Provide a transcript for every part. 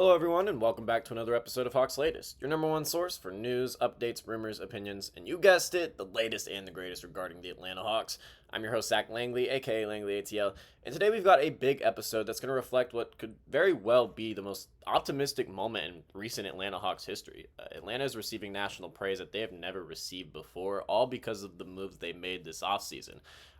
Hello, everyone, and welcome back to another episode of Hawks Latest, your number one source for news, updates, rumors, opinions, and you guessed it, the latest and the greatest regarding the Atlanta Hawks. I'm your host, Zach Langley, aka Langley ATL, and today we've got a big episode that's going to reflect what could very well be the most optimistic moment in recent Atlanta Hawks history. Atlanta is receiving national praise that they have never received before, all because of the moves they made this offseason.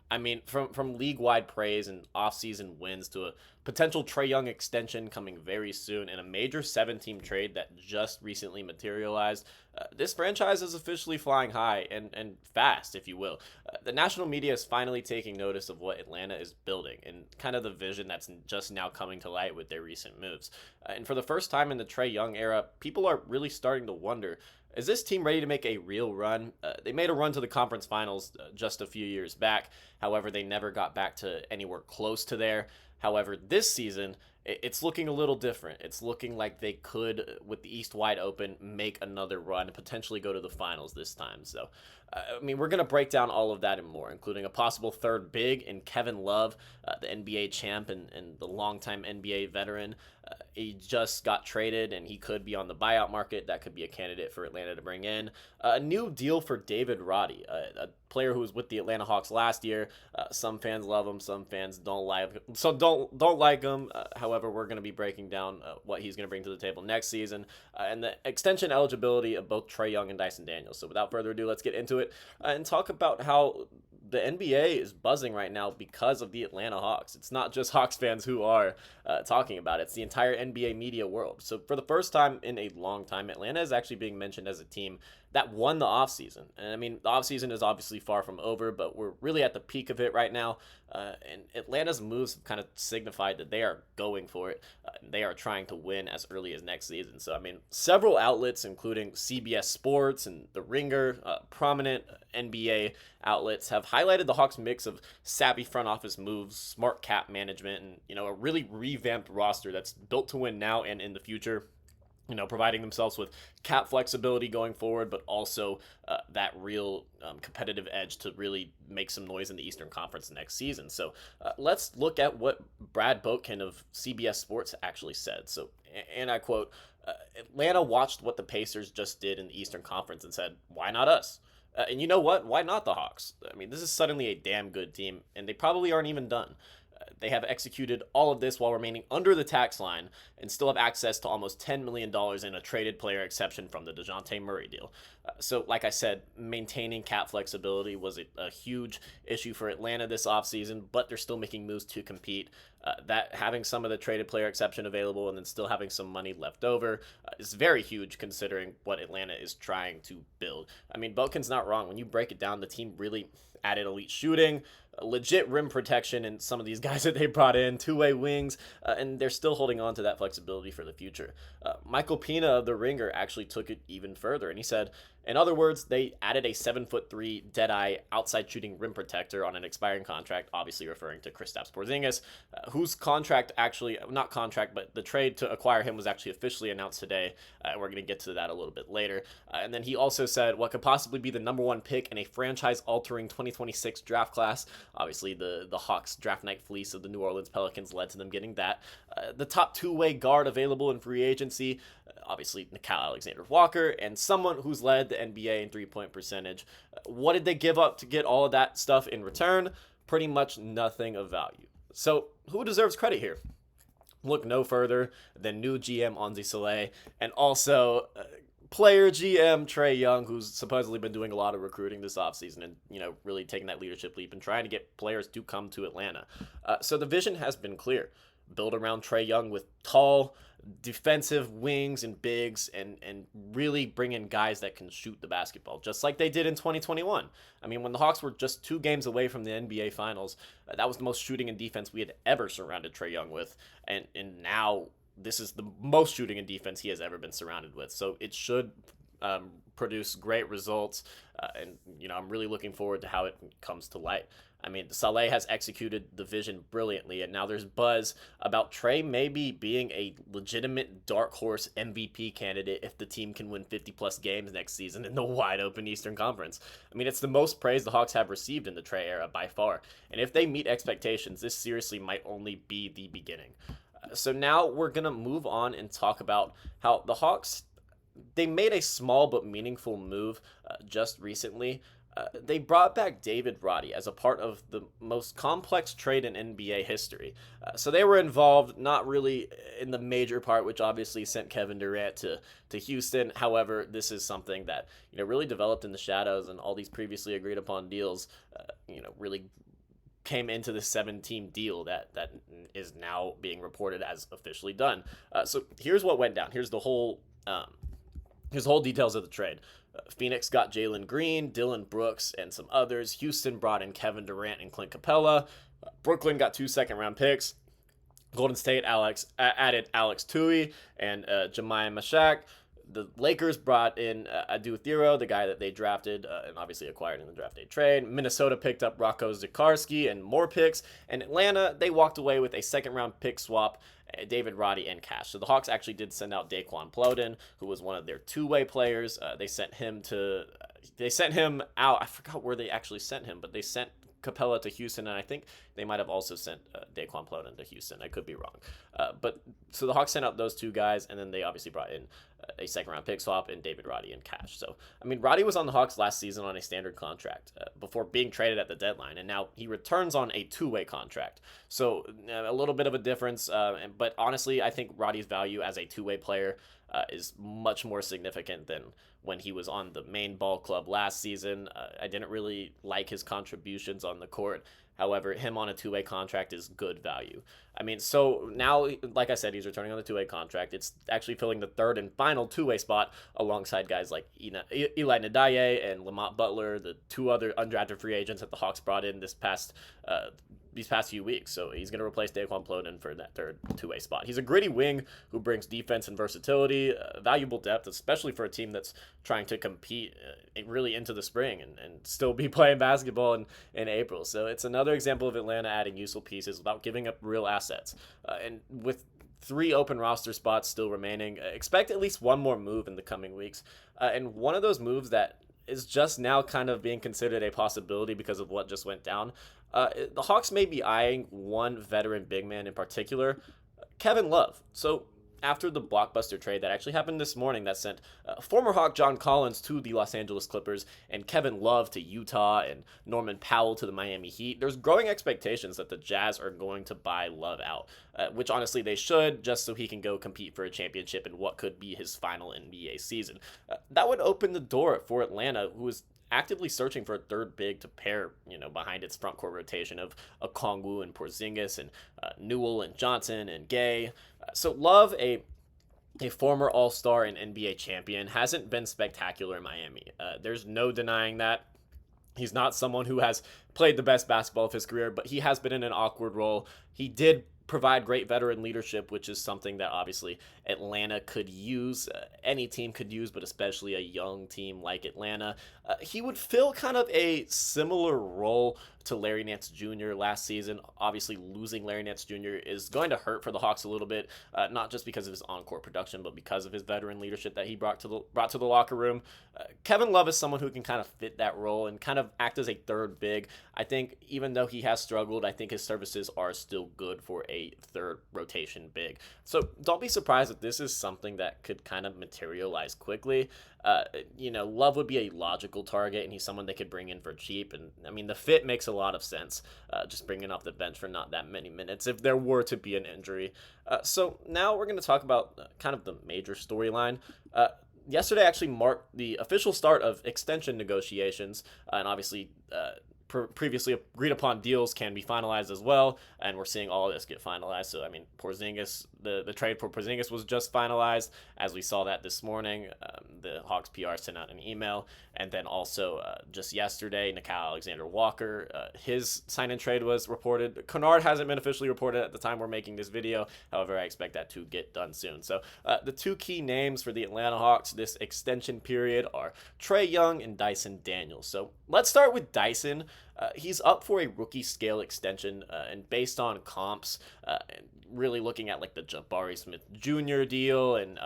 I mean, from league-wide praise and offseason wins to a potential Trae Young extension coming very soon and a major seven-team trade that just recently materialized, this franchise is officially flying high and fast, if you will. The national media is finally taking notice of what Atlanta is building and kind of the vision that's just now coming to light with their recent moves. And for the first time in the Trae Young era, people are really starting to wonder, is this team ready to make a real run? They made a run to the conference finals just a few years back. However, they never got back to anywhere close to there. However, this season, it's looking a little different. It's looking like they could, with the East wide open, make another run and potentially go to the finals this time. So, we're going to break down all of that and more, including a possible third big in Kevin Love, the NBA champ and the longtime NBA veteran. He just got traded, and he could be on the buyout market. That could be a candidate for Atlanta to bring in. A new deal for David Roddy, a player who was with the Atlanta Hawks last year. Some fans love him, some fans don't like him. So don't like him. However, we're going to be breaking down what he's going to bring to the table next season and the extension eligibility of both Trae Young and Dyson Daniels. So without further ado, let's get into it and talk about how the NBA is buzzing right now because of the Atlanta Hawks. It's not just Hawks fans who are talking about it. It's the entire NBA media world. So for the first time in a long time, Atlanta is actually being mentioned as a team that won the offseason. And I mean, the offseason is obviously far from over, but we're really at the peak of it right now. And Atlanta's moves have kind of signified that they are going for it. They are trying to win as early as next season. So, I mean, several outlets, including CBS Sports and The Ringer, prominent NBA outlets, have highlighted the Hawks' mix of savvy front office moves, smart cap management, and, a really revamped roster that's built to win now and in the future. Providing themselves with cap flexibility going forward, but also that real competitive edge to really make some noise in the Eastern Conference next season. So let's look at what Brad Boatkin of CBS Sports actually said. So, and I quote, Atlanta watched what the Pacers just did in the Eastern Conference and said, why not us? And you know what? Why not the Hawks? I mean, this is suddenly a damn good team, and they probably aren't even done. They have executed all of this while remaining under the tax line and still have access to almost $10 million in a traded player exception from the DeJounte Murray deal. So, like I said, maintaining cap flexibility was a huge issue for Atlanta this offseason, but they're still making moves to compete. That having some of the traded player exception available and then still having some money left over is very huge considering what Atlanta is trying to build. I mean, Boatkin's not wrong. When you break it down, the team really added elite shooting, legit rim protection, and some of these guys that they brought in, two-way wings, and they're still holding on to that flexibility for the future. Michael Pina of The Ringer actually took it even further, and he said, in other words, they added a 7'3" dead-eye outside shooting rim protector on an expiring contract, obviously referring to Kristaps Porzingis, whose contract actually, not contract, but the trade to acquire him was actually officially announced today. We're going to get to that a little bit later. And then he also said what could possibly be the number one pick in a franchise-altering 2026 draft class. Obviously, the Hawks draft night fleece of the New Orleans Pelicans led to them getting that. The top two-way guard available in free agency, obviously Nickeil Alexander-Walker, and someone who's led the NBA in three-point percentage. What did they give up to get all of that stuff in return? Pretty much nothing of value. So who deserves credit here? Look no further than new GM Onzi Soleil and also player GM Trae Young, who's supposedly been doing a lot of recruiting this offseason and, really taking that leadership leap and trying to get players to come to Atlanta. So the vision has been clear. Build around Trae Young with tall, defensive wings and bigs and really bring in guys that can shoot the basketball, just like they did in 2021. I mean, when the Hawks were just 2 games away from the NBA Finals, that was the most shooting and defense we had ever surrounded Trae Young with. And now this is the most shooting and defense he has ever been surrounded with. So it should produce great results. And I'm really looking forward to how it comes to light. I mean, Saleh has executed the vision brilliantly, and now there's buzz about Trae maybe being a legitimate dark horse MVP candidate if the team can win 50-plus games next season in the wide-open Eastern Conference. I mean, it's the most praise the Hawks have received in the Trae era by far, and if they meet expectations, this seriously might only be the beginning. So now we're going to move on and talk about how the Hawks, they made a small but meaningful move just recently. They brought back David Roddy as a part of the most complex trade in NBA history. So they were involved, not really in the major part, which obviously sent Kevin Durant to Houston. However, this is something that really developed in the shadows, and all these previously agreed upon deals, really came into the 7-team deal that is now being reported as officially done. So here's what went down. Here's the whole details of the trade. Phoenix got Jalen Green, Dylan Brooks, and some others. Houston brought in Kevin Durant and Clint Capella. Brooklyn got 2 second-round picks. Golden State added Alex Tui and Jemiah Mashak. The Lakers brought in Adu Thero, the guy that they drafted and obviously acquired in the draft day trade. Minnesota picked up Rocco Zikarsky and more picks. And Atlanta, they walked away with a second-round pick swap, David Roddy and cash. So the Hawks actually did send out Daquan Plowden, who was one of their two-way players. They sent him out. I forgot where they actually sent him, but they sent Capella to Houston, and I think they might have also sent Daquan Plowden to Houston. I could be wrong. But so the Hawks sent out those two guys, and then they obviously brought in a second-round pick swap and David Roddy and cash. So, I mean, Roddy was on the Hawks last season on a standard contract before being traded at the deadline, and now he returns on a two-way contract. So, a little bit of a difference, but honestly, I think Roddy's value as a two-way player is much more significant than when he was on the main ball club last season. I didn't really like his contributions on the court. However, him on a two-way contract is good value. I mean, so now, like I said, he's returning on the two-way contract. It's actually filling the third and final two-way spot alongside guys like Eli Nadaye and Lamont Butler, the two other undrafted free agents that the Hawks brought in these past few weeks. So he's going to replace Daquan Plowden for that third two-way spot. He's a gritty wing who brings defense and versatility, valuable depth, especially for a team that's trying to compete really into the spring and still be playing basketball in April. So it's another example of Atlanta adding useful pieces without giving up real assets. And with 3 open roster spots still remaining, expect at least one more move in the coming weeks. And one of those moves that is just now kind of being considered a possibility because of what just went down. The Hawks may be eyeing one veteran big man in particular, Kevin Love. So after the blockbuster trade that actually happened this morning that sent former Hawk John Collins to the Los Angeles Clippers and Kevin Love to Utah and Norman Powell to the Miami Heat, there's growing expectations that the Jazz are going to buy Love out, which honestly they should, just so he can go compete for a championship in what could be his final NBA season. That would open the door for Atlanta, who is actively searching for a third big to pair, behind its front court rotation of Okongwu and Porzingis and Newell and Johnson and Gay. So Love, a former All-Star and NBA champion, hasn't been spectacular in Miami. There's no denying that. He's not someone who has played the best basketball of his career, but he has been in an awkward role. He did provide great veteran leadership, which is something that obviously Atlanta could use. Any team could use, but especially a young team like Atlanta. He would fill kind of a similar role to Larry Nance Jr. last season. Obviously, losing Larry Nance Jr. is going to hurt for the Hawks a little bit, not just because of his on-court production, but because of his veteran leadership that he brought to the locker room. Kevin Love is someone who can kind of fit that role and kind of act as a third big. I think even though he has struggled, I think his services are still good for a third rotation big. So don't be surprised if this is something that could kind of materialize quickly. Love would be a logical target, and he's someone they could bring in for cheap. And I mean, the fit makes a lot of sense, just bringing off the bench for not that many minutes if there were to be an injury. So now we're going to talk about kind of the major storyline. Yesterday actually marked the official start of extension negotiations, and obviously previously agreed upon deals can be finalized as well, and we're seeing all of this get finalized. So I mean, Porzingis, the trade for Porzingis was just finalized, as we saw that this morning. The Hawks PR sent out an email, and then also just yesterday, Nickeil Alexander-Walker, his sign and trade was reported. Kennard hasn't been officially reported at the time we're making this video. However, I expect that to get done soon. So the two key names for the Atlanta Hawks this extension period are Trae Young and Dyson Daniels. So let's start with Dyson. He's up for a rookie scale extension, and based on comps, really looking at like the Jabari Smith Jr. deal and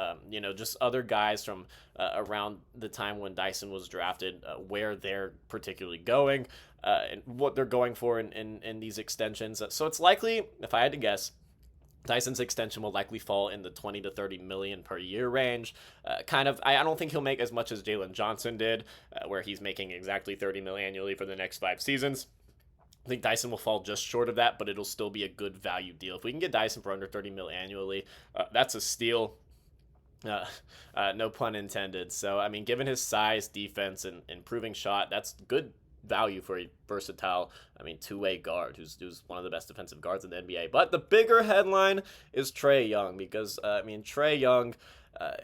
just other guys from around the time when Dyson was drafted, where they're particularly going, and what they're going for in these extensions. So it's likely, if I had to guess, Dyson's extension will likely fall in the 20 to 30 million per year range. I don't think he'll make as much as Jalen Johnson did, where he's making exactly 30 million annually for the next 5 seasons. I think Dyson will fall just short of that, but it'll still be a good value deal. If we can get Dyson for under 30 mil annually, that's a steal. No pun intended. So, I mean, given his size, defense, and improving shot, that's good value for a versatile, two-way guard who's one of the best defensive guards in the NBA. But the bigger headline is Trae Young because, Trae Young,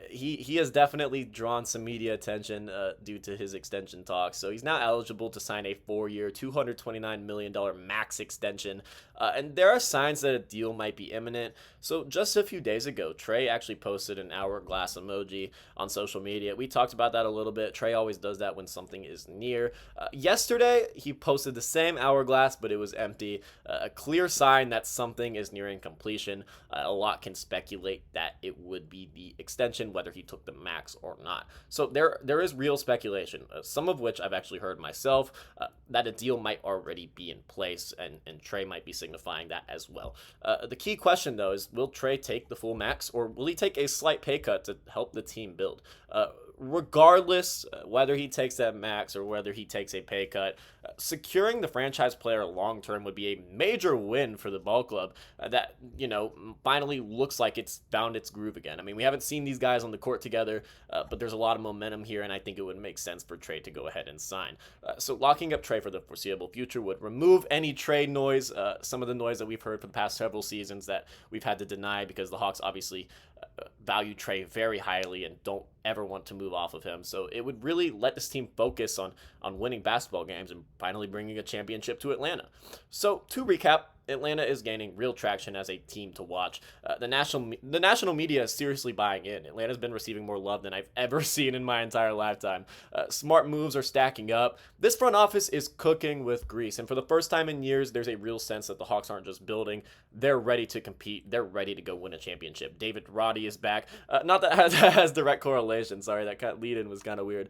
he has definitely drawn some media attention due to his extension talks. So he's now eligible to sign a 4-year, $229 million max extension. And there are signs that a deal might be imminent. So just a few days ago, Trae actually posted an hourglass emoji on social media. We talked about that a little bit. Trae always does that when something is near. Yesterday, he posted the same hourglass, but it was empty. A clear sign that something is nearing completion. A lot can speculate that it would be the extension, whether he took the max or not. So there is real speculation, some of which I've actually heard myself, that a deal might already be in place, and Trae might be signifying that as well. The key question, though, is will Trae take the full max, or will he take a slight pay cut to help the team build? Regardless, whether he takes that max or whether he takes a pay cut, securing the franchise player long term would be a major win for the ball club that, finally looks like it's found its groove again. I mean, we haven't seen these guys on the court together, but there's a lot of momentum here, and I think it would make sense for Trae to go ahead and sign. So locking up Trae for the foreseeable future would remove any trade noise, some of the noise that we've heard for the past several seasons that we've had to deny because the Hawks obviously value Trae very highly and don't ever want to move off of him. So it would really let this team focus on winning basketball games and finally bringing a championship to Atlanta. So to recap, Atlanta is gaining real traction as a team to watch. The national media is seriously buying in. Atlanta's been receiving more love than I've ever seen in my entire lifetime. Smart moves are stacking up. This front office is cooking with grease, and for the first time in years, there's a real sense that the Hawks aren't just building. They're ready to compete. They're ready to go win a championship. David Roddy is back. Not that has direct correlation. Sorry, that lead-in was kind of weird.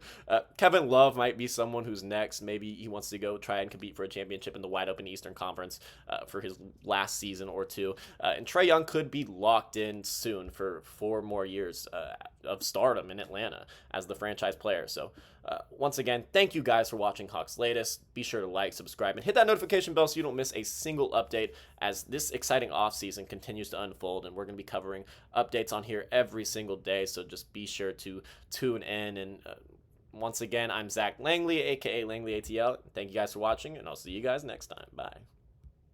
Kevin Love might be someone who's next. Maybe he wants to go try and compete for a championship in the wide open Eastern Conference for his last season or two. And Trae Young could be locked in soon for 4 more years of stardom in Atlanta as the franchise player. So once again, thank you guys for watching Hawks Latest. Be sure to like, subscribe, and hit that notification bell so you don't miss a single update as this exciting offseason continues to unfold, and we're going to be covering updates on here every single day, so just be sure to tune in. And once again, I'm Zach Langley, aka Langley ATL. Thank you guys for watching, and I'll see you guys next time. Bye.